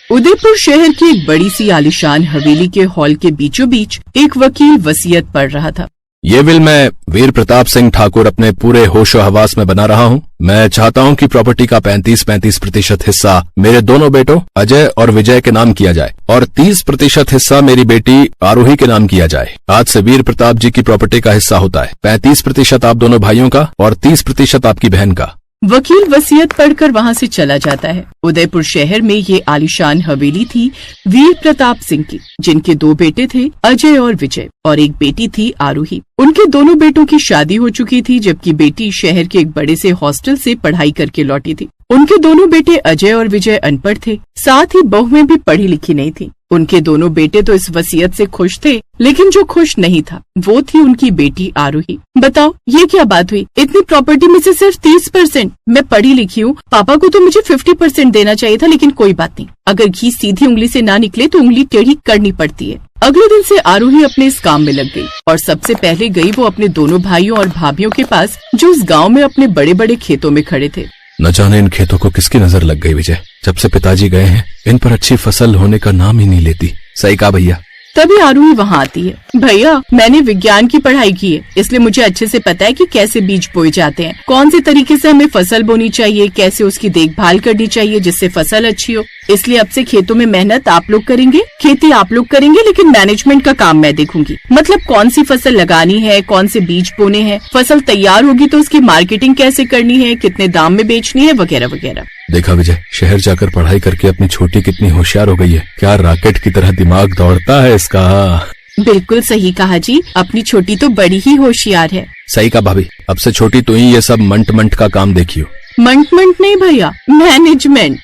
उदयपुर शहर की एक बड़ी सी आलीशान हवेली के हॉल के बीचों बीच एक वकील वसीयत पढ़ रहा था। ये विल मैं वीर प्रताप सिंह ठाकुर अपने पूरे होशो हवास में बना रहा हूँ। मैं चाहता हूँ कि प्रॉपर्टी का 35% हिस्सा मेरे दोनों बेटों अजय और विजय के नाम किया जाए और 30% हिस्सा मेरी बेटी आरोही के नाम किया जाए। आज से वीर प्रताप जी की प्रॉपर्टी का हिस्सा होता है 35% आप दोनों भाइयों का और 30% आपकी बहन का। वकील वसीयत पढ़कर वहाँ से चला जाता है। उदयपुर शहर में ये आलीशान हवेली थी वीर प्रताप सिंह की, जिनके 2 बेटे थे अजय और विजय और एक बेटी थी आरोही। उनके दोनों बेटों की शादी हो चुकी थी, जबकि बेटी शहर के एक बड़े से हॉस्टल से पढ़ाई करके लौटी थी। उनके दोनों बेटे अजय और विजय अनपढ़ थे, साथ ही बहुएं भी पढ़ी लिखी नहीं थी। उनके दोनों बेटे तो इस वसीयत से खुश थे, लेकिन जो खुश नहीं था वो थी उनकी बेटी आरोही। बताओ ये क्या बात हुई, इतनी प्रॉपर्टी में से सिर्फ 30%। मैं पढ़ी लिखी हूँ, पापा को तो मुझे 50% देना चाहिए था, लेकिन कोई बात नहीं, अगर घी सीधी उंगली से ना निकले तो उंगली टेढ़ी करनी पड़ती है। अगले दिन से आरोही अपने इस काम में लग गई और सबसे पहले गई वो अपने दोनों भाइयों और भाभियों के पास, जो उस गाँव में अपने बड़े बड़े खेतों में खड़े थे। न जाने इन खेतों को किसकी नजर लग गई विजय, जब से पिताजी गए हैं इन पर अच्छी फसल होने का नाम ही नहीं लेती। सही कहा भैया। तभी आरोही वहाँ आती है। भैया मैंने विज्ञान की पढ़ाई की है, इसलिए मुझे अच्छे से पता है कि कैसे बीज बोए जाते हैं, कौन से तरीके से हमें फसल बोनी चाहिए, कैसे उसकी देखभाल करनी चाहिए जिससे फसल अच्छी हो। इसलिए अब से खेतों में मेहनत आप लोग करेंगे, खेती आप लोग करेंगे, लेकिन मैनेजमेंट का काम मैं देखूंगी। मतलब कौन सी फसल लगानी है, कौन से बीज बोने हैं, फसल तैयार होगी तो उसकी मार्केटिंग कैसे करनी है, कितने दाम में बेचनी है, वगैरह वगैरह। देखा विजय, शहर जाकर पढ़ाई करके अपनी छोटी कितनी होशियार हो गई है। क्या रॉकेट की तरह दिमाग दौड़ता है इसका। बिल्कुल सही कहा जी, अपनी छोटी तो बड़ी ही होशियार है। सही कहा भाभी, अब से छोटी तू ही ये सब मंट का काम देखियो। मंट नहीं भैया, मैनेजमेंट।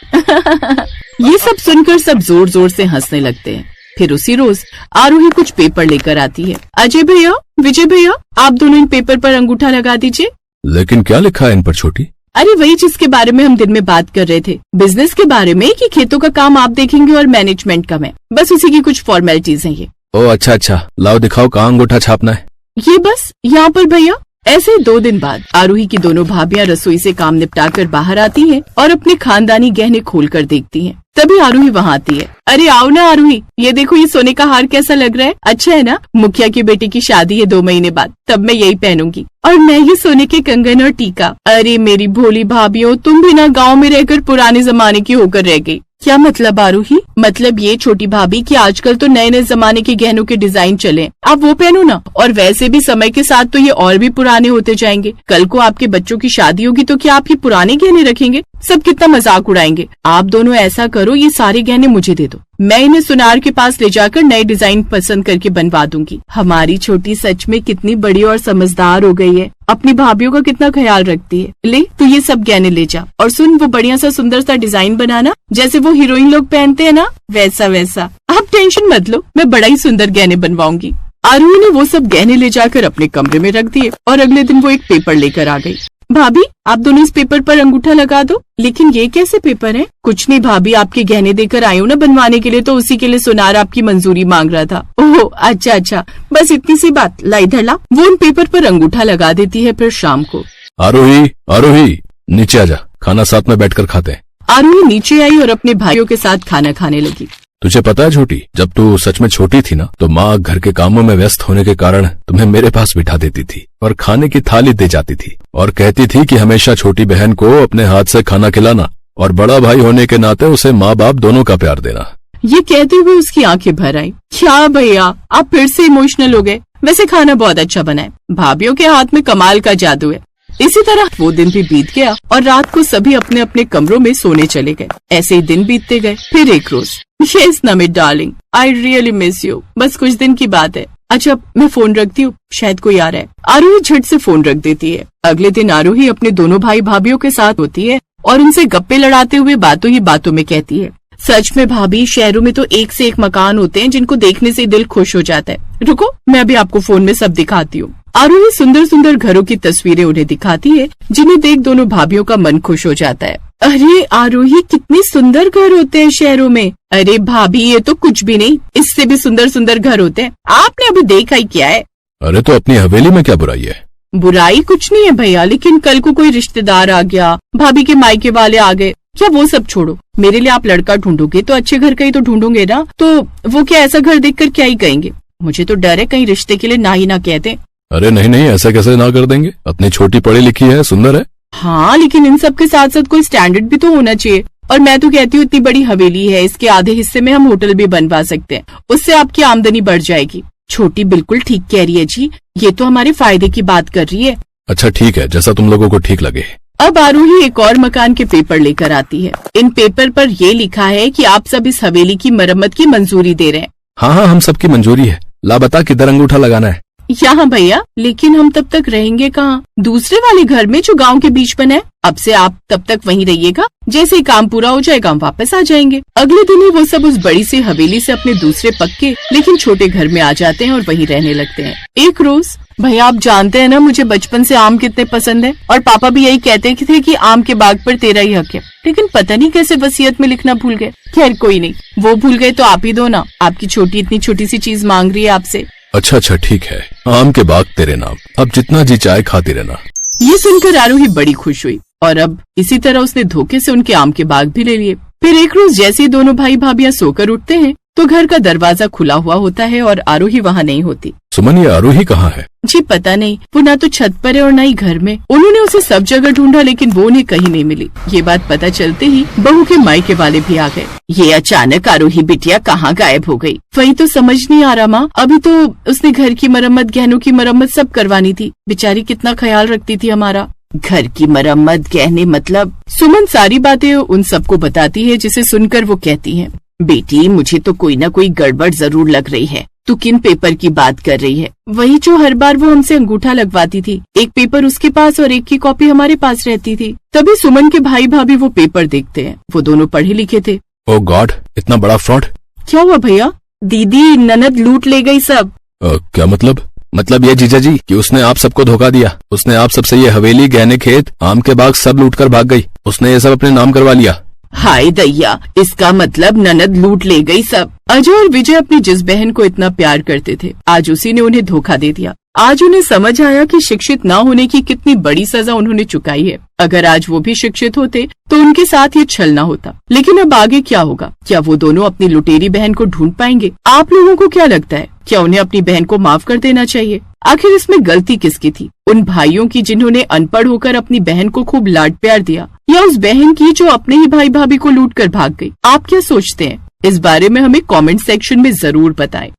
ये सब सुनकर सब जोर जोर से हंसने लगते हैं। फिर उसी रोज आरोही कुछ पेपर लेकर आती है। अजय भैया, विजय भैया, आप दोनों इन पेपर पर अंगूठा लगा दीजिए। लेकिन क्या लिखा है इन पर छोटी? अरे वही जिसके बारे में हम दिन में बात कर रहे थे, बिजनेस के बारे में, कि खेतों का काम आप देखेंगे और मैनेजमेंट का मैं। बस उसी की कुछ फॉर्मेलिटीज हैं ये। ओ अच्छा, लाओ दिखाओ कहाँ अंगूठा छापना है। ये बस यहाँ पर भैया। ऐसे ही 2 दिन बाद आरोही की दोनों भाभियां रसोई से काम निपटाकर बाहर आती हैं और अपने खानदानी गहने खोलकर देखती हैं। तभी आरोही वहाँ आती है। अरे आओ ना आरोही, ये देखो ये सोने का हार कैसा लग रहा है, अच्छा है ना? मुखिया की बेटी की शादी है 2 महीने बाद, तब मैं यही पहनूंगी। और मैं ये सोने के कंगन और टीका। अरे मेरी भोली भाभियों, तुम भी ना गाँव में रहकर पुराने जमाने की होकर रह गई। क्या मतलब आरोही? मतलब ये छोटी भाभी कि आजकल तो नए नए जमाने के गहनों के डिजाइन चले, आप वो पहनो ना। और वैसे भी समय के साथ तो ये और भी पुराने होते जाएंगे। कल को आपके बच्चों की शादी होगी तो क्या आप ये पुराने गहने रखेंगे? सब कितना मजाक उड़ाएंगे। आप दोनों ऐसा करो, ये सारे गहने मुझे दे दो, मैं इन्हें सुनार के पास ले जाकर नए डिजाइन पसंद करके बनवा दूंगी। हमारी छोटी सच में कितनी बड़ी और समझदार हो गई है, अपनी भाभीयों का कितना ख्याल रखती है। ले तू ये सब गहने ले जा, और सुन वो बढ़िया सा सुंदर सा डिजाइन बनाना, जैसे वो हीरोइन लोग पहनते हैं ना, वैसा। आप टेंशन मत लो, मैं बड़ा ही सुंदर गहने बनवाऊंगी। आरोही ने वो सब गहने ले जाकर अपने कमरे में रख दिए और अगले दिन वो एक पेपर लेकर आ गई। भाभी आप दोनों इस पेपर पर अंगूठा लगा दो। लेकिन ये कैसे पेपर है? कुछ नहीं भाभी, आपके गहने देकर आई हूँ ना बनवाने के लिए, तो उसी के लिए सुनार आपकी मंजूरी मांग रहा था। ओह अच्छा, बस इतनी सी बात, ला इधर ला। वो उन पेपर पर अंगूठा लगा देती है। फिर शाम को आरोही नीचे आजा, खाना साथ में बैठकर खाते हैं। आरोही नीचे आई और अपने भाइयों के साथ खाना खाने लगी। तुझे पता है छोटी, जब तू सच में छोटी थी ना, तो माँ घर के कामों में व्यस्त होने के कारण तुम्हें मेरे पास बिठा देती थी और खाने की थाली दे जाती थी और कहती थी कि हमेशा छोटी बहन को अपने हाथ से खाना खिलाना और बड़ा भाई होने के नाते उसे माँ बाप दोनों का प्यार देना। ये कहते हुए उसकी आंखें भर आई। क्या भैया आप फिर से इमोशनल हो गए? वैसे खाना बहुत अच्छा बना है, भाभीयों के हाथ में कमाल का जादू है। इसी तरह वो दिन भी बीत गया और रात को सभी अपने अपने कमरों में सोने चले गए। ऐसे ही दिन बीतते गए। फिर एक रोज, yes Namit darling, I really miss you, बस कुछ दिन की बात है। अच्छा मैं फोन रखती हूँ, शायद कोई आ रहा है। आरोही झट से फोन रख देती है। अगले दिन आरोही अपने दोनों भाई भाभियों के साथ होती है और उनसे गप्पे लड़ाते हुए बातों ही बातों में कहती है, सच में भाभी शहरों में तो एक से एक मकान होते हैं जिनको देखने से दिल खुश हो जाता है। रुको मैं अभी आपको फोन में सब दिखाती हूँ। आरोही सुंदर सुंदर घरों की तस्वीरें उन्हें दिखाती है, जिन्हें देख दोनों भाभियों का मन खुश हो जाता है। अरे आरोही कितने सुंदर घर होते हैं शहरों में। अरे भाभी ये तो कुछ भी नहीं, इससे भी सुंदर सुंदर घर होते हैं, आपने अभी देखा ही क्या है। अरे तो अपनी हवेली में क्या बुराई है? बुराई कुछ नहीं है भैया, लेकिन कल को कोई रिश्तेदार आ गया, भाभी के मायके वाले आ गए, क्या वो सब छोड़ो, मेरे लिए आप लड़का ढूंढोगे तो अच्छे घर का ही तो ढूंढोगे ना, तो वो क्या ऐसा घर देखकर क्या ही कहेंगे। मुझे तो डर है कहीं रिश्ते के लिए ना ही ना कहते। अरे नहीं नहीं, ऐसा कैसे ना कर देंगे, अपनी छोटी पढ़ी लिखी है, सुंदर है। हाँ, लेकिन इन सब के साथ साथ कोई स्टैंडर्ड भी तो होना चाहिए। और मैं तो कहती हूँ इतनी बड़ी हवेली है, इसके आधे हिस्से में हम होटल भी बनवा सकते हैं, उससे आपकी आमदनी बढ़ जाएगी। छोटी बिल्कुल ठीक कह रही है जी, ये तो हमारे फायदे की बात कर रही है। अच्छा ठीक है, जैसा तुम लोगों को ठीक लगे। अब आरोही एक और मकान के पेपर लेकर आती है। इन पेपर पर ये लिखा है कि आप सब इस हवेली की मरम्मत की मंजूरी दे रहे हैं। हाँ हाँ, हम सबकी मंजूरी है। ला बता किधर अंगूठा लगाना है। यहाँ भैया, लेकिन हम तब तक रहेंगे कहाँ? दूसरे वाले घर में जो गांव के बीच बना है। अब से आप तब तक वहीं रहिएगा, जैसे ही काम पूरा हो जाएगा हम वापस आ जाएंगे। अगले दिन ही वो सब उस बड़ी सी हवेली से अपने दूसरे पक्के लेकिन छोटे घर में आ जाते हैं और वहीं रहने लगते हैं। एक रोज, भैया आप जानते हैं ना मुझे बचपन से आम कितने पसंद है, और पापा भी यही कहते थे कि आम के बाग पर तेरा ही हक है, लेकिन पता नहीं कैसे वसीयत में लिखना भूल गए। खैर कोई नहीं, वो भूल गए तो आप ही दो ना, आपकी छोटी इतनी छोटी सी चीज मांग रही है आपसे। अच्छा अच्छा ठीक है, आम के बाग तेरे नाम, अब जितना जी चाहे खाती रहना। ये सुनकर आरोही बड़ी खुश हुई और अब इसी तरह उसने धोखे से उनके आम के बाग भी ले लिए। फिर एक रोज जैसे ही दोनों भाई भाभियां सोकर उठते हैं तो घर का दरवाजा खुला हुआ होता है और आरोही वहाँ नहीं होती। सुमन, ये आरोही कहाँ है? जी पता नहीं, वो ना तो छत पर है और ना ही घर में। उन्होंने उसे सब जगह ढूंढा लेकिन वो उन्हें कहीं नहीं मिली। ये बात पता चलते ही बहू के मायके वाले भी आ गए। ये अचानक आरोही बिटिया कहाँ गायब हो गई, वही तो समझ नहीं आ रहा माँ। अभी तो उसने घर की मरम्मत, गहनों की मरम्मत सब करवानी थी। बेचारी कितना ख्याल रखती थी हमारा। घर की मरम्मत, गहने मतलब? सुमन सारी बातें उन सबको बताती है, जिसे सुनकर वो कहती है, बेटी मुझे तो कोई ना कोई गड़बड़ जरूर लग रही है। तू किन पेपर की बात कर रही है? वही जो हर बार वो हमसे अंगूठा लगवाती थी। एक पेपर उसके पास और एक की कॉपी हमारे पास रहती थी। तभी सुमन के भाई भाभी वो पेपर देखते हैं। वो दोनों पढ़े लिखे थे। ओह गॉड, इतना बड़ा फ्रॉड! क्या हुआ भैया? दीदी ननद लूट ले गई सब। क्या मतलब? मतलब ये जीजा जी कि उसने आप सबको धोखा दिया। उसने आप सबसे ये हवेली, गहने, खेत, आम के बाग सब लूट कर भाग गई। उसने ये सब अपने नाम करवा लिया। हाय दैया, इसका मतलब ननद लूट ले गई सब। अजय और विजय अपनी जिस बहन को इतना प्यार करते थे, आज उसी ने उन्हें धोखा दे दिया। आज उन्हें समझ आया कि शिक्षित ना होने की कितनी बड़ी सजा उन्होंने चुकाई है। अगर आज वो भी शिक्षित होते तो उनके साथ ये छल ना होता। लेकिन अब आगे क्या होगा? क्या वो दोनों अपनी लुटेरी बहन को ढूंढ पाएंगे? आप लोगों को क्या लगता है, क्या उन्हें अपनी बहन को माफ कर देना चाहिए? आखिर इसमें गलती किसकी थी? उन भाइयों की जिन्होंने अनपढ़ होकर अपनी बहन को खूब लाड प्यार दिया, या उस बहन की जो अपने ही भाई भाभी को लूट कर भाग गई? आप क्या सोचते हैं? इस बारे में हमें कमेंट सेक्शन में जरूर बताएं।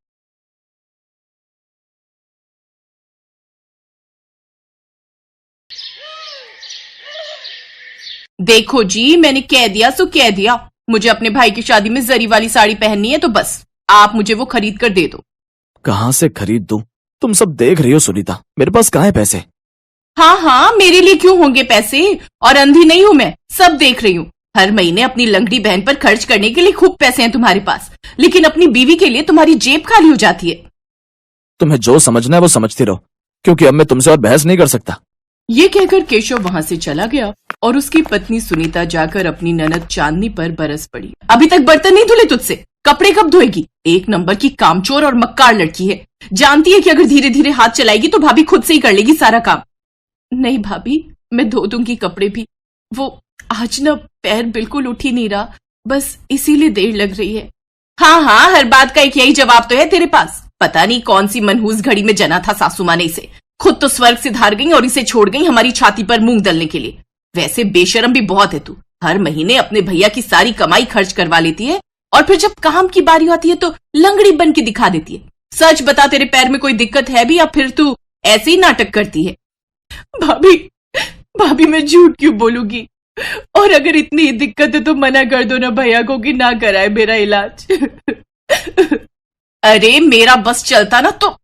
देखो जी, मैंने कह दिया सो कह दिया। मुझे अपने भाई की शादी में जरी वाली साड़ी पहननी है तो बस आप मुझे वो खरीद कर दे दो। कहाँ से खरीद दूं? तुम सब देख रही हो सुनीता, मेरे पास कहाँ है पैसे? हाँ हाँ, मेरे लिए क्यों होंगे पैसे? और अंधी नहीं हूँ मैं, सब देख रही हूँ। हर महीने अपनी लंगड़ी बहन पर खर्च करने के लिए खूब पैसे हैं तुम्हारे पास, लेकिन अपनी बीवी के लिए तुम्हारी जेब खाली हो जाती है। तुम्हें जो समझना है वो समझती रहो, क्योंकि अब मैं तुमसे और बहस नहीं कर सकता। ये कहकर केशव वहाँ से चला गया और उसकी पत्नी सुनीता जाकर अपनी ननद चांदनी पर बरस पड़ी। अभी तक बर्तन नहीं धुले तुझसे, कपड़े कब धोएगी? एक नंबर की कामचोर और मक्कार लड़की है। जानती है कि अगर धीरे धीरे हाथ चलाएगी तो भाभी खुद से ही कर लेगी सारा काम। नहीं भाभी, मैं धो दूंगी कपड़े भी। वो आज न पैर बिल्कुल उठ ही नहीं रहा, बस इसीलिए देर लग रही है। हाँ हाँ, हर बात का एक यही जवाब तो है तेरे पास। पता नहीं कौन सी मनहूस घड़ी में जना था सासू माँ ने इसे। खुद तो स्वर्ग से धार गई और इसे छोड़ गई हमारी छाती पर मूंग दलने के लिए। वैसे बेशरम भी बहुत है तू। हर महीने अपने भैया की सारी कमाई खर्च करवा लेती है और फिर जब काम की बारी आती है तो लंगड़ी बन के दिखा देती है। सच बता, तेरे पैर में कोई दिक्कत है भी या फिर तू ऐसे ही नाटक करती है? भाभी मैं झूठ क्यों बोलूंगी? और अगर इतनी दिक्कत है तो मना कर दो ना भैया को कि ना कराए मेरा इलाज। अरे मेरा बस चलता ना तो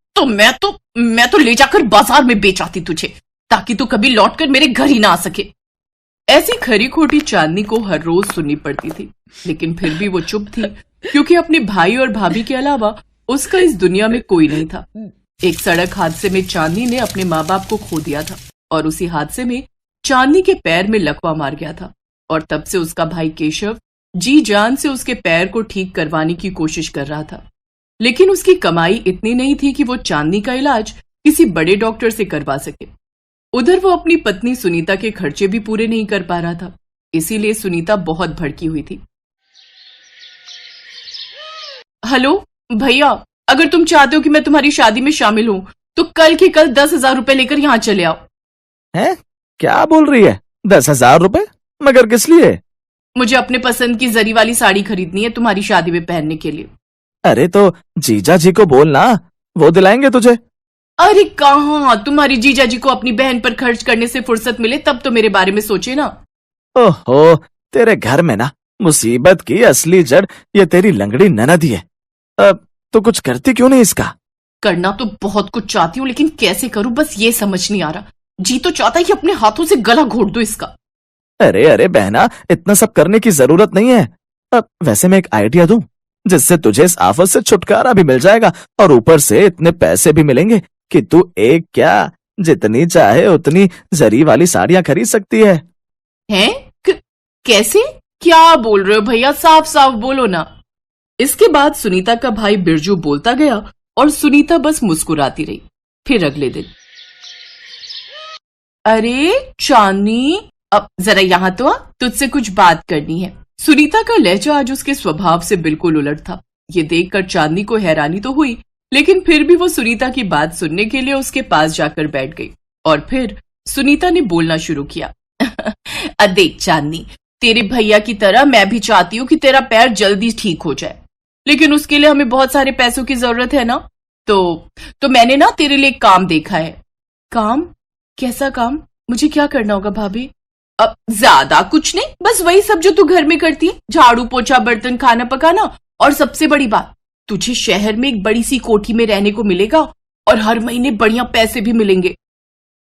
मैं तो ले जाकर बाजार में बेच आती तुझे, ताकि तू कभी लौटकर मेरे घर ही ना आ सके। ऐसी खरी खोटी चांदनी को हर रोज सुननी पड़ती थी, लेकिन फिर भी वो चुप थी, क्योंकि अपने भाई और भाभी के अलावा उसका इस दुनिया में कोई नहीं था। एक सड़क हादसे में चांदनी ने अपने माँ बाप को खो दिया था और उसी हादसे में चांदनी के पैर में लकवा मार गया था, और तब से उसका भाई केशव जी जान से उसके पैर को ठीक करवाने की कोशिश कर रहा था। लेकिन उसकी कमाई इतनी नहीं थी कि वो चांदनी का इलाज किसी बड़े डॉक्टर से करवा सके। उधर वो अपनी पत्नी सुनीता के खर्चे भी पूरे नहीं कर पा रहा था, इसीलिए सुनीता बहुत भड़की हुई थी। हेलो भैया, अगर तुम चाहते हो कि मैं तुम्हारी शादी में शामिल हूं तो कल के कल 10,000 रुपए लेकर यहाँ चले आओ। हैं? क्या बोल रही है? 10,000 रुपए? मगर किस लिए? मुझे अपने पसंद की जरी वाली साड़ी खरीदनी है तुम्हारी शादी में पहनने के लिए। अरे तो जीजा जी को बोलना, वो दिलाएंगे तुझे। अरे कहाँ, तुम्हारी जीजा जी को अपनी बहन पर खर्च करने से फुर्सत मिले तब तो मेरे बारे में सोचे ना। ओहो, तेरे घर में ना मुसीबत की असली जड़ ये तेरी लंगड़ी ननद ही है। अब तो कुछ करती क्यों नहीं इसका? करना तो बहुत कुछ चाहती हूँ, लेकिन कैसे करूं बस ये समझ नहीं आ रहा। जी तो चाहता है कि अपने हाथों से गला घोट दो इसका। अरे अरे बहना, इतना सब करने की जरूरत नहीं है। अब वैसे मैं एक आइडिया दूं जिससे तुझे इस आफत से छुटकारा भी मिल जाएगा और ऊपर से इतने पैसे भी मिलेंगे कि तू एक क्या जितनी चाहे उतनी जरी वाली साड़ियां खरीद सकती है। हैं? कैसे? क्या बोल रहे हो भैया, साफ साफ बोलो ना। इसके बाद सुनीता का भाई बिरजू बोलता गया और सुनीता बस मुस्कुराती रही। फिर अगले दिन, अरे चांदनी, अब जरा यहाँ तो आ, तुझसे कुछ बात करनी है। सुनीता का लहजा आज उसके स्वभाव से बिल्कुल उलट था। ये देखकर चांदनी को हैरानी तो हुई, लेकिन फिर भी वो सुनीता की बात सुनने के लिए उसके पास जाकर बैठ गई। और फिर सुनीता ने बोलना शुरू किया। देख चांदनी, तेरे भैया की तरह मैं भी चाहती हूँ कि तेरा पैर जल्दी ठीक हो जाए, लेकिन उसके लिए हमें बहुत सारे पैसों की जरूरत है ना। तो मैंने ना तेरे लिए एक काम देखा है। काम? कैसा काम? मुझे क्या करना होगा भाभी? अब ज्यादा कुछ नहीं, बस वही सब जो तू घर में करती है, झाड़ू पोछा बर्तन खाना पकाना। और सबसे बड़ी बात, तुझे शहर में एक बड़ी सी कोठी में रहने को मिलेगा और हर महीने बढ़िया पैसे भी मिलेंगे।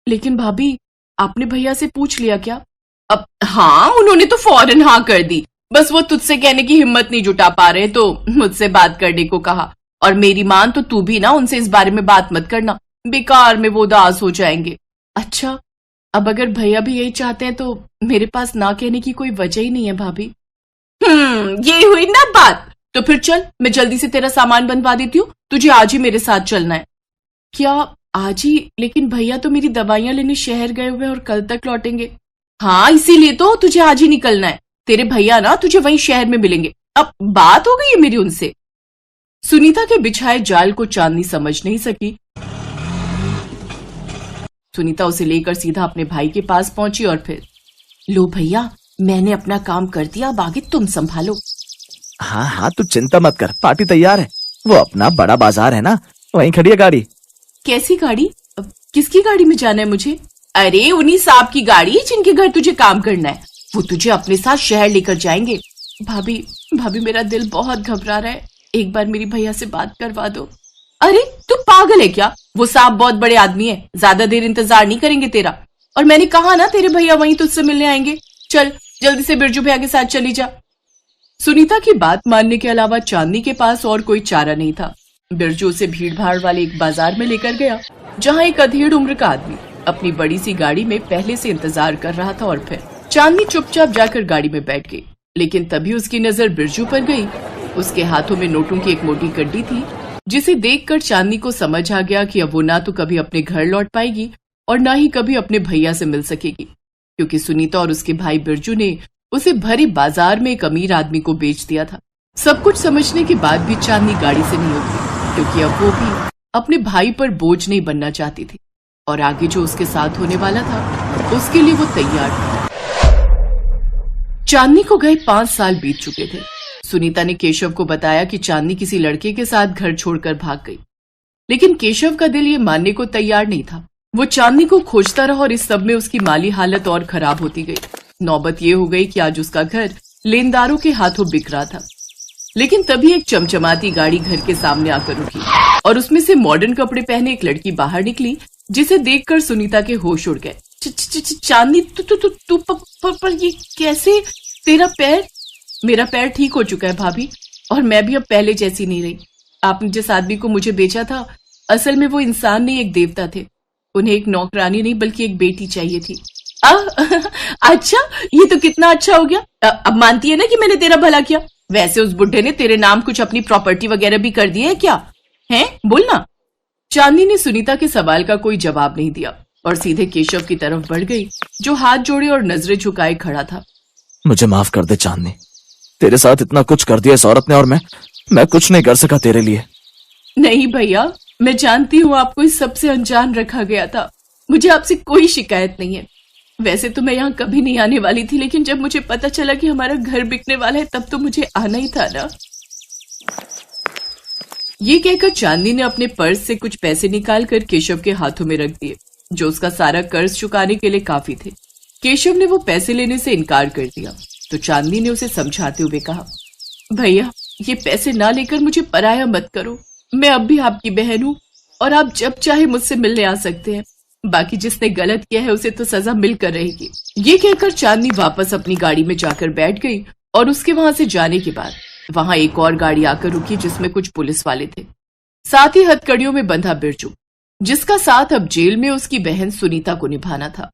लेकिन भाभी, आपने भैया से पूछ लिया क्या? अब हाँ, उन्होंने तो फौरन हाँ कर दी। बस वो तुझसे कहने की हिम्मत नहीं जुटा पा रहे तो मुझसे बात करने को कहा। और मेरी मान तो तू भी ना उनसे इस बारे में बात मत करना, बेकार में वो उदास हो जाएंगे। अच्छा, अब अगर भैया भी यही चाहते हैं तो मेरे पास ना कहने की कोई वजह ही नहीं है भाभी। ये हुई ना बात। तो फिर चल, मैं जल्दी से तेरा सामान बनवा देती हूँ, तुझे आज ही मेरे साथ चलना है। क्या आज ही? लेकिन भैया तो मेरी दवाइयां लेने शहर गए हुए और कल तक लौटेंगे। हाँ, इसीलिए तो तुझे आज ही निकलना है। तेरे भैया ना तुझे वहीं शहर में मिलेंगे। अब बात हो गई है मेरी उनसे। सुनीता के बिछाए जाल को चांदनी समझ नहीं सकी। सुनीता उसे लेकर सीधा अपने भाई के पास पहुंची और फिर, लो भैया, मैंने अपना काम कर दिया, अब आगे तुम संभालो। हाँ हाँ, तू चिंता मत कर, पार्टी तैयार है। वो अपना बड़ा बाजार है ना, वहीं खड़ी है गाड़ी। कैसी गाड़ी? किसकी गाड़ी में जाना है मुझे? अरे उन्हीं साहब की गाड़ी जिनके घर तुझे काम करना है। वो तुझे अपने साथ शहर लेकर जाएंगे। भाभी मेरा दिल बहुत घबरा रहा है, एक बार मेरी भैया से बात करवा दो। अरे तू पागल है क्या? वो साहब बहुत बड़े आदमी है, ज्यादा देर इंतजार नहीं करेंगे तेरा। और मैंने कहा ना, तेरे भैया वहीं तुझसे मिलने आएंगे। चल जल्दी से बिरजू भैया के साथ चली जा। सुनीता की बात मानने के अलावा चांदनी के पास और कोई चारा नहीं था। बिरजू उसे भीड़ भाड़ वाले एक बाजार में लेकर गया, जहाँ एक अधेड़ उम्र का आदमी अपनी बड़ी सी गाड़ी में पहले से इंतजार कर रहा था। और फिर चांदनी चुपचाप जाकर गाड़ी में बैठ गई, लेकिन तभी उसकी नजर बिरजू पर गई। उसके हाथों में नोटों की एक मोटी गड्डी थी, जिसे देखकर चांदनी को समझ आ गया कि अब वो ना तो कभी अपने घर लौट पाएगी और ना ही कभी अपने भैया से मिल सकेगी, क्योंकि सुनीता और उसके भाई बिरजू ने उसे भरे बाजार में एक अमीर आदमी को बेच दिया था। सब कुछ समझने के बाद भी चांदनी गाड़ी से नहीं उतरी, क्योंकि अब वो भी अपने भाई पर बोझ नहीं बनना चाहती थी और आगे जो उसके साथ होने वाला था उसके लिए वो तैयार थी। चांदनी को गए 5 साल बीत चुके थे। सुनीता ने केशव को बताया कि चांदनी किसी लड़के के साथ घर छोड़कर भाग गई, लेकिन केशव का दिल ये मानने को तैयार नहीं था। वो चांदनी को खोजता रहा और इस सब में उसकी माली हालत और खराब होती गई। नौबत ये हो गई कि आज उसका घर लेनदारों के हाथों बिक रहा था। लेकिन तभी एक चमचमाती गाड़ी घर के सामने आकर रुकी और उसमें से मॉडर्न कपड़े पहने एक लड़की बाहर निकली, जिसे देखकर सुनीता के होश उड़ गए। चांदनी, तू पर ये कैसे? तेरा पैर? मेरा पैर ठीक हो चुका है भाभी, और मैं भी अब पहले जैसी नहीं रही। आपने जिस आदमी को मुझे बेचा था, असल में वो इंसान नहीं, एक देवता थे। उन्हें एक नौकरानी नहीं बल्कि एक बेटी चाहिए थी। अच्छा, ये तो कितना अच्छा हो गया। अब मानती है ना कि मैंने तेरा भला किया। वैसे उस बुड्ढे ने तेरे नाम कुछ अपनी प्रॉपर्टी वगैरह भी कर दी है क्या? हैं? बोलना। चांदनी ने सुनीता के सवाल का कोई जवाब नहीं दिया। और सीधे केशव की तरफ बढ़ गई, जो हाथ जोड़े और नजरें झुकाए खड़ा था। मुझे माफ कर दे चांदनी, तेरे साथ इतना कुछ कर दिया इस औरत ने और मैं कुछ नहीं कर सका तेरे लिए। नहीं भैया, मैं जानती हूँ आपको इस सबसे अनजान रखा गया था। मुझे आपसे कोई शिकायत नहीं है। वैसे तो मैं यहाँ कभी नहीं आने वाली थी, लेकिन जब मुझे पता चला कि हमारा घर बिकने वाला है तब तो मुझे आना ही था ना। ये कहकर चांदनी ने अपने पर्स से कुछ पैसे निकालकर केशव के हाथों में रख दिए, जो उसका सारा कर्ज चुकाने के लिए काफी थे। केशव ने वो पैसे लेने से इनकार कर दिया, तो चांदनी ने उसे समझाते हुए कहा, भैया ये पैसे ना लेकर मुझे पराया मत करो। मैं अब भी आपकी बहन हूँ और आप जब चाहे मुझसे मिलने आ सकते हैं। बाकी जिसने गलत किया है उसे तो सजा मिलकर रहेगी। ये कहकर चांदनी वापस अपनी गाड़ी में जाकर बैठ गई और उसके वहां से जाने के बाद वहां एक और गाड़ी आकर रुकी, जिसमें कुछ पुलिस वाले थे, साथ ही हथकड़ियों में बंधा बिरजू, जिसका साथ अब जेल में उसकी बहन सुनीता को निभाना था।